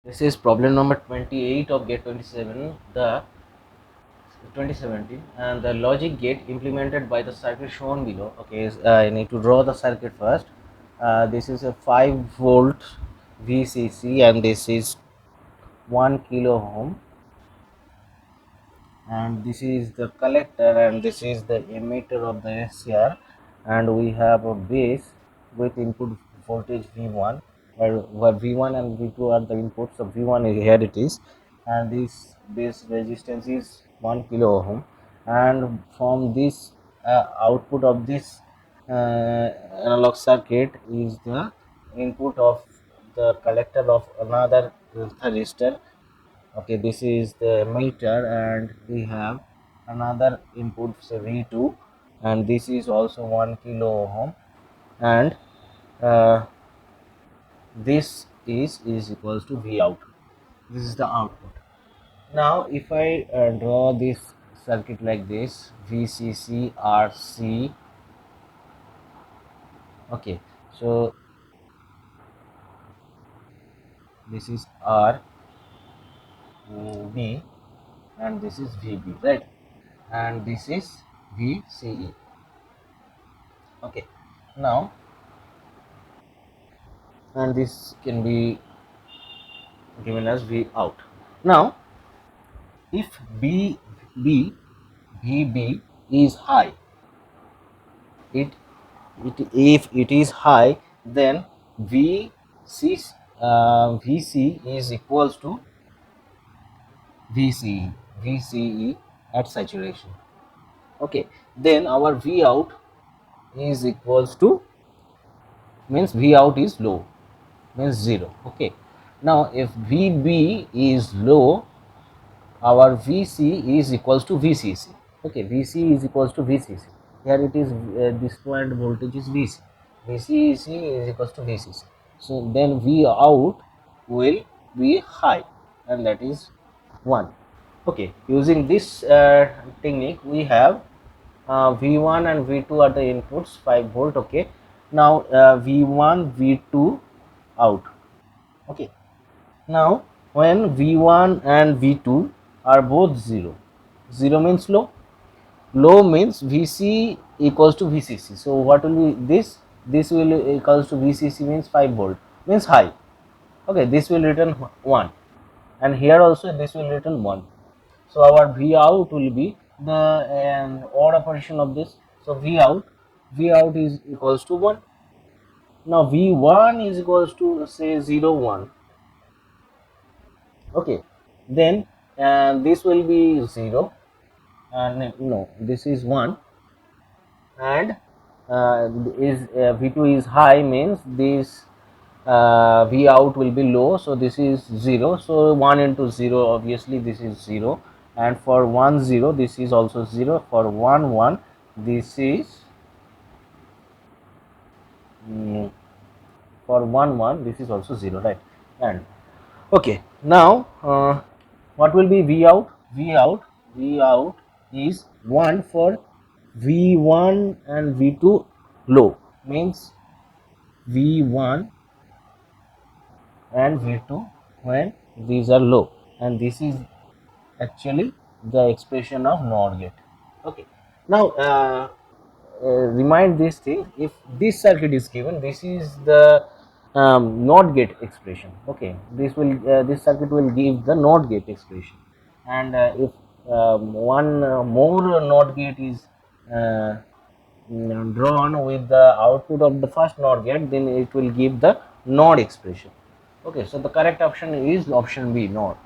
This is problem number 28 of GATE 27, the 2017, and the logic gate implemented by the circuit shown below. Okay, I need to draw the circuit first. This is a 5 volt VCC, and this is 1 kilo ohm, and this is the collector, and this is the emitter of the SCR, and we have a base with input voltage V1, where V1 and V2 are the inputs. So V1 is here, it is, and this base resistance is 1 kilo ohm, and from this output of this analog circuit is the input of the collector of another resistor. Okay, this is the meter, and we have another input, say V2, and this is also 1 kilo ohm, and uh, this is equals to V out. This is the output. Now if I draw this circuit like this, VCC RC. Okay, so this is R B, and this is VB, right, and this is VCE. Okay, now, and this can be given as V out. Now if VB is high, it if it is high, then VC is equals to VCE at saturation. Okay, then our V out is equals to, means V out is low, means 0. Okay, now if VB is low, our VC is equals to VCC. Okay, VC is equals to VCC. Here it is, this point voltage is VC. VCC is equals to VCC. So then V out will be high, and that is 1. Okay, using this technique, we have V1 and V2 are the inputs, 5 volt. Okay, now V1, V2 out. Okay, now when V1 and V2 are both 0, 0 means low, low means VC equals to VCC. So what will be this? This will equals to VCC, means 5 volt, means high. Okay, this will return 1, and here also this will return 1. So our V out will be the odd operation of this. So V out is equals to 1. Now V1 is equals to, say, 0 1. Okay, then this will be 0, and no, this is 1, and V2 is high, means this V out will be low, so this is 0. So 1 into 0, obviously this is 0, and for 1 0 this is also 0, for 1 1 this is for 1 1 this is also 0, right? And okay, now what will be V out? V out is 1 for V1 and V2 low, means V1 and V2 when these are low, and this is actually the expression of NOR gate. Okay, now remind this thing, if this circuit is given, this is the NOT gate expression. Okay, this circuit will give the NOT gate expression, and if one more NOT gate is drawn with the output of the first NOT gate, then it will give the NOT expression. Okay, so the correct option is option B, NOT.